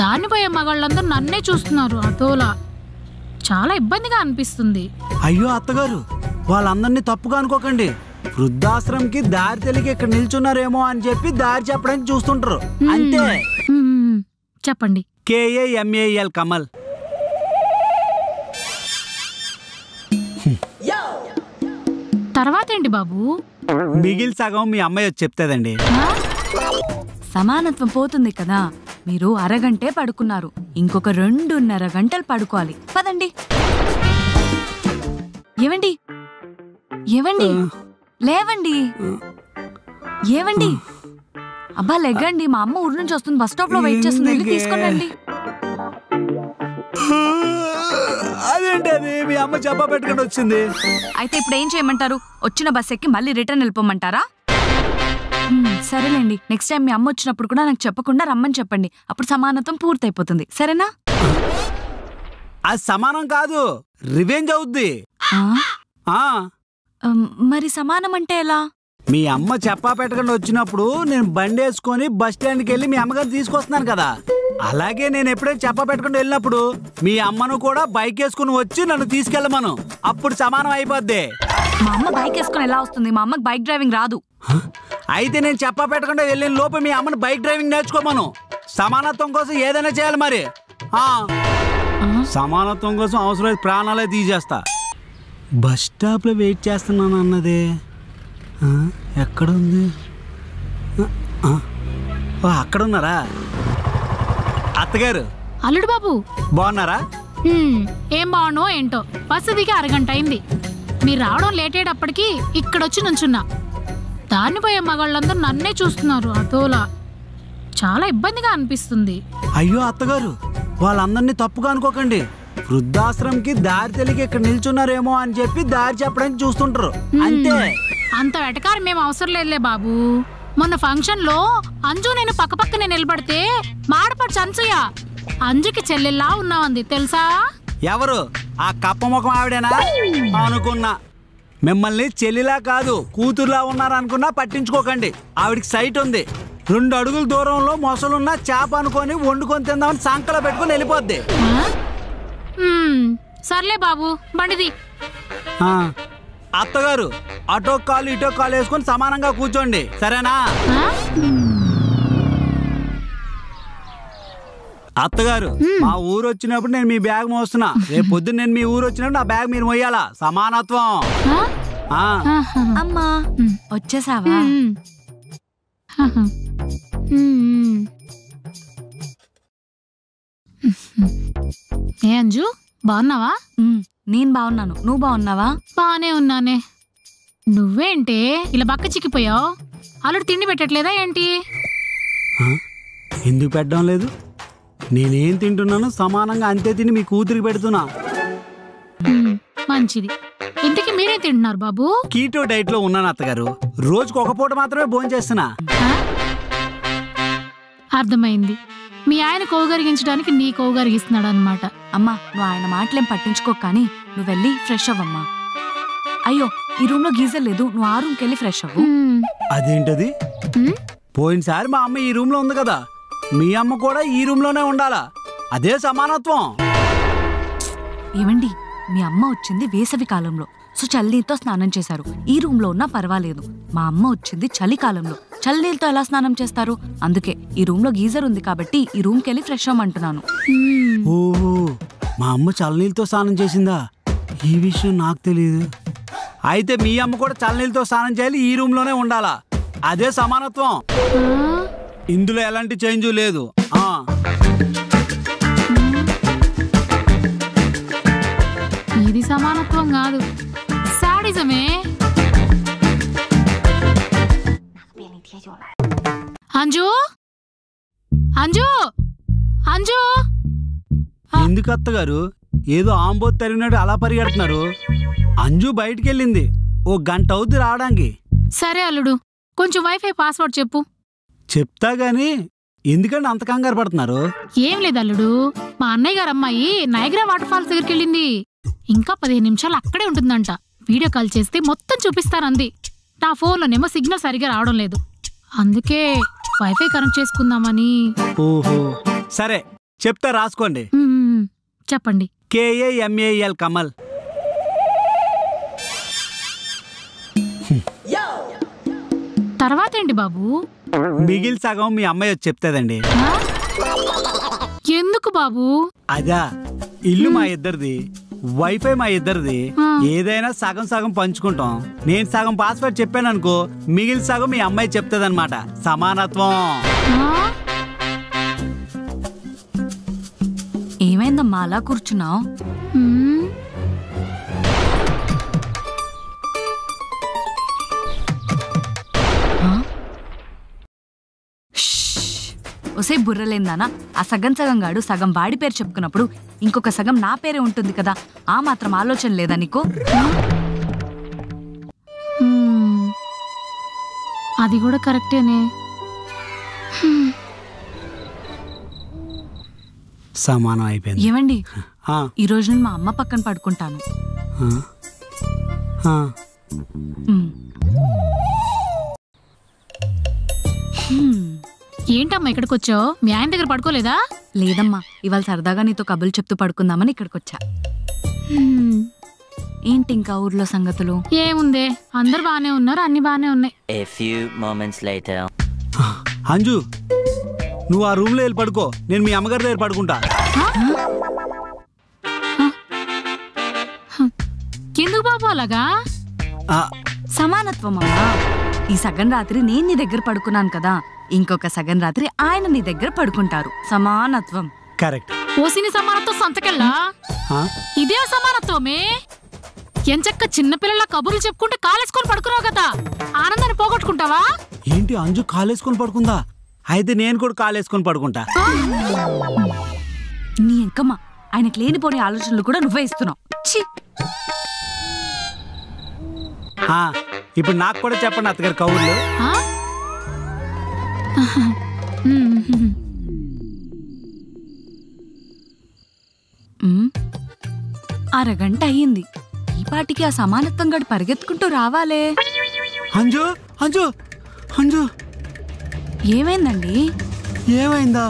దానిపోయే మగాళ్ళందరూ నన్నే చూస్తున్నారు. అదోలా చాలా ఇబ్బందిగా అనిపిస్తుంది. అయ్యో అత్తగారు, వాళ్ళందరినీ తప్పుగా అనుకోకండి. వృద్ధాశ్రమంకి దారి తెలియక ఇక్కడ నిల్చున్నారేమో అని చెప్పి దారి చెప్పడానికి చూస్తుంటారు అంతే. చెప్పండి. KAMAL కమల్. తర్వాత ఏంటి బాబు? మిగిలి సగం మీ అమ్మాయి వచ్చి చెప్తాదండి. సమానత్వం పోతుంది కదా. మీరు అరగంటే పడుకున్నారు, ఇంకొక 2.5 గంటలు పడుకోవాలి. పదండి. ఏవండి ఏవండి లేవండి. ఏవండి అబ్బా లెగ్గండి. మా అమ్మ ఊరు నుంచి వస్తుంది, బస్ స్టాప్ లో వెయిట్ చేస్తుంది. వెళ్ళి తీసుకురండి. అదేంటి అది మీ అమ్మ చెప్పా పెట్టుకుని వచ్చింది. అయితే ఇప్పుడు ఏం చేయమంటారు? వచ్చిన బస్ ఎక్కి మళ్ళీ రిటర్న్ వెళ్ళిపోమంటారా? సరేలేండి, నెక్స్ట్ టైం మీ అమ్మ వచ్చినప్పుడు కూడా నాకు చెప్పకుండా రమ్మని చెప్పండి. అప్పుడు సమానత్వం పూర్తయిపోతుంది. సరేనా? అది సమానం కాదు, రివెంజ్ అవుద్ది. మరి సమానం అంటే ఎలా? మీ అమ్మ చెప్పా పెట్టకుండా వచ్చినప్పుడు నేను బండి వేసుకొని బస్ స్టాండ్కి వెళ్ళి మీ అమ్మగారు తీసుకొస్తున్నాను కదా, అలాగే నేను ఎప్పుడైనా చెప్పా పెట్టకుండా వెళ్ళినప్పుడు మీ అమ్మను కూడా బైక్ వేసుకుని వచ్చి నన్ను తీసుకెళ్ళమను. అప్పుడు సమానం అయిపోద్ది. మా అమ్మ బైక్ వేసుకుని ఎలా వస్తుంది? మా అమ్మకి బైక్ డ్రైవింగ్ రాదు. అయితే నేను చెప్పా పెట్టకుండా వెళ్ళిన లోపు మీ అమ్మను బైక్ డ్రైవింగ్ నేర్చుకోమను. సమానత్వం కోసం ఏదైనా చేయాలి మరి. సమానత్వం కోసం అవసరమైతే ప్రాణాలే తీసేస్తా. బస్ స్టాప్లో వెయిట్ చేస్తున్నాను అన్నదే ఎక్కడుంది? అక్కడ ఉన్నారా అత్తగారు? అల్లుడు బాబు బాగున్నారా? ఏం బాగుండో ఏంటో, బస్సు దిగి అరగంట అయింది. మీరు రావడం లేట్ అయ్యేటప్పటికి ఇక్కడొచ్చి నుంచున్నా. దానిపోయే మగాళ్ళందరూ నన్నే చూస్తున్నారు. అదోలా చాలా ఇబ్బందిగా అనిపిస్తుంది. అయ్యో అత్తగారు, వాళ్ళందరినీ తప్పుగా అనుకోకండి. వృద్ధాశ్రమంకి దారి తెలియక ఇక్కడ నిల్చున్నారేమో అని చెప్పి దారి చెప్పడానికి చూస్తుంటారు అంతే. అంత వెటకారం మేము అవసరం లేదులే బాబు. మొన్న ఫంక్షన్ లో అంజు నేను పక్కపక్కనే నిలబడితే మాడపడి అంజుయ అంజుకి చెల్లెల్లా ఉన్నావంది తెలుసా? ఎవరు? ఆ కప్ప ముఖం ఆవిడేనా? అనుకున్నా. మిమ్మల్ని చెల్లిలా కాదు కూతురులా ఉన్నారనుకున్నా పట్టించుకోకండి. ఆవిడికి సైట్ ఉంది. 2 అడుగుల దూరంలో మొసలున్న చేప అనుకొని వండుకొని తిందామని సంకలో పెట్టుకుని వెళ్ళిపోద్ది. సర్లే బాబు, బండిది. అత్తగారు, అటో కాలు ఇటో కాలు వేసుకొని సమానంగా కూర్చోండి, సరేనా? అత్తగారు, మా ఊరు వచ్చినప్పుడు నేను మీ బ్యాగ్ మోస్తున్నా. రేపు పొద్దున్న నేను మీ ఊరు వచ్చినప్పుడు నా బ్యాగ్ మీరు మోయాలా. సమానత్వం. అమ్మా వచ్చేసావా? ఏ అంజు, బాగున్నావా? నేను బాగున్నాను, నువ్వు బాగున్నావా? బానే ఉన్నానే. నువ్వేంటే ఇలా బక్క చిక్కిపోయావు? అల్లుడు తిండి పెట్టట్లేదా ఏంటి? ఎందుకు పెట్టడం లేదు? నేనేం తింటున్నాను సమానంగా అంతే తిని మీ కూతురికి పెడుతున్నా. మంచిది. ఇంతకీ మీరేం తింటున్నారు బాబు? కీటో డైట్ లో ఉన్నాను అత్తగారు. రోజుకు ఒక పూట మాత్రమే భోజనం చేస్తున్నా. అర్థమైంది. మీ ఆయన కోగరిగించడానికి నీ కోగరిగిస్తున్నాడు అనమాట. అమ్మా, నువ్వు ఆయన మాటలేం పట్టించుకో, కానీ నువ్వు వెళ్ళి ఫ్రెష్ అవ్వమ్మా. అయ్యో, ఈ రూమ్ లో గీజర్ లేదు, నువ్వు ఆ రూమ్కి వెళ్ళి ఫ్రెష్ అవ్వు. అదేంటది? పోయినసారి మా అమ్మ ఈ రూమ్ లో ఉంది కదా, మీ అమ్మ కూడా ఈ రూమ్ లోనే ఉండాలా. అదే సమానత్వం. ఏమండి, మీ అమ్మ వచ్చింది వేసవి కాలంలో, సో చల్లనీళ్ళతో స్నానం చేశారు. ఈ రూమ్ లో ఉన్నా పర్వాలేదు. మా అమ్మ వచ్చింది చలికాలంలో, చల్లనీళ్ళతో ఎలా స్నానం చేస్తారు? అందుకే ఈ రూమ్ లో గీజర్ ఉంది కాబట్టి ఈ రూమ్ కెళ్ళి ఫ్రెష్ అవ్వమంటున్నాను. ఓహో, మా అమ్మ చల్లనీళ్ళతో స్నానం చేసిందా? ఈ విషయం నాకు తెలియదు. అయితే మీ అమ్మ కూడా చల్లనీళ్ళతో స్నానం చేయాలి, ఈ రూమ్ లోనే ఉండాలా. అదే సమానత్వం. ఇందులో ఎలాంటి చేంజ్ లేదు. ఇది సమానత్వం కాదు, సాడిజమే. అంజు, అంజు, అంజు. ఎందుకు అత్తగారు ఏదో ఆంబోత్ తరిగినట్టు అలా పరిగెడుతున్నారు? అంజు బయటికి వెళ్ళింది, 1 గంట అవుద్ది రావడానికి. సరే అల్లుడు, కొంచెం వైఫై పాస్వర్డ్ చెప్పు. చెప్తా గాని ఎందుకంటే అంత కంగారు పడుతున్నారు? ఏం లేదు అల్లుడు, మా అన్నయ్య గారు అమ్మాయి నయగ్రా వాటర్ ఫాల్స్ దగ్గరికి వెళ్ళింది. ఇంకా 15 నిమిషాలు అక్కడే ఉంటుందంట. వీడియో కాల్ చేస్తే మొత్తం చూపిస్తానంది. నా ఫోన్లోనేమో సిగ్నల్ సరిగా రావడం లేదు, అందుకే వైఫై కనెక్ట్ చేసుకుందామని. ఓహో, సరే చెప్తా రాసుకోండి. చెప్పండి. KAMAL కమల్. తర్వాత ఏంటి బాబు? మిగిలి సగం మీ అమ్మాయి వచ్చి చెప్తాదండి. ఎందుకు బాబు? అదా, ఇల్లు మా ఇద్దరిది, వైఫై మా ఇద్దరిది, ఏదైనా సగం సగం పంచుకుంటాం. నేను సగం పాస్వర్డ్ చెప్పాను అనుకో, మిగిలి సగం మీ అమ్మాయి చెప్తాదన్నమాట. సమానత్వం. ఏమైందమ్మా అలా కూర్చున్నావు? ఒసే బుర్రలేందానా, ఆ సగం సగం గాడు సగం వాడి పేరు చెప్పుకున్నప్పుడు ఇంకొక సగం నా పేరే ఉంటుంది కదా, ఆ మాత్రం ఆలోచన లేదా నీకు? అది కూడా కరెక్టేనే. సమానం అయిపోయింది. ఏమండి, ఈ రోజు నేను మా అమ్మ పక్కన పడుకుంటాను. ఏంటమ్మా ఇక్కడికి వచ్చావు? మీ ఆయన దగ్గర పడుకోలేదా? లేదమ్మా, ఇవాళ సరదాగా నీతో కబుర్లు చెప్తూ పడుకుందామని ఇక్కడికి వచ్చా. ఏంటి ఇంకా ఊర్లో సంగతులు? ఏముందే, అందరు బానే ఉన్నారు, అన్ని బానే ఉన్నాయి. అంజు, నువ్వు ఆ రూమ్ లో వెళ్ళి పడుకో, నేను మీ అమ్మగారి దగ్గర పడుకుంటా. ఎందుకు బాబు అలాగా? సమానత్వం అమ్మా. ఈ సగం రాత్రి నేను నీ దగ్గర పడుకున్నాను కదా, ఇంకొక సగం రాత్రి ఆయన నీ దగ్గర పడుకుంటారు. సమానత్వం. కరెక్ట్. ఓసిని సమానత్వం సంతకెళ్ళా? ఇదే సమానత్వమే. ఎంచక్క చిన్నపిల్లల కబుర్లు చెప్పుకుంటే కాలేసుకొని పడుకున్నావు కదా, ఆనందాన్ని పోగొట్టుకుంటావా? ఏంటి అంజు కాలేసుకొని పడుకుందా? అయితే నేను కూడా కాలేసుకొని పడుకుంటా. నీ ఎంకమ్మ, ఆయనకు లేనిపోని ఆలోచనలు కూడా నువ్వే ఇస్తున్నావు. ఇప్పుడు నాకు కూడా చెప్పండి అత్తగారి కబుర్లు. అరగంట అయ్యింది, ఈ పాటికి ఆ సమానత్వం గడు పరిగెత్తుకుంటూ రావాలే. అంజు, అంజు, అంజు, ఏమైందండి? ఏమైందా?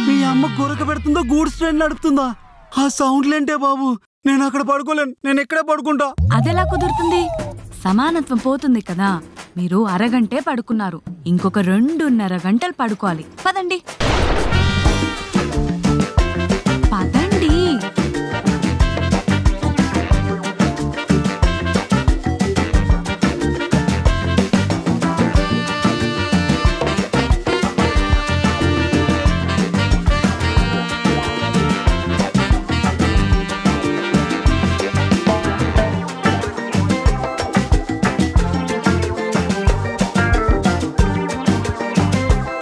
మీ అమ్మ గురక పెడుతుందా, గూడ్స్ ట్రైన్ నడుపుతుందా? ఆ సౌండ్లేంటే బాబు, నేను అక్కడ పడుకోలేను, నేను ఇక్కడే పడుకుంటా. అదెలా కుదురుతుంది? సమానత్వం పోతుంది కదా. మీరు అరగంటే పడుకున్నారు, ఇంకొక 2.5 గంటలు పడుకోవాలి. పదండి.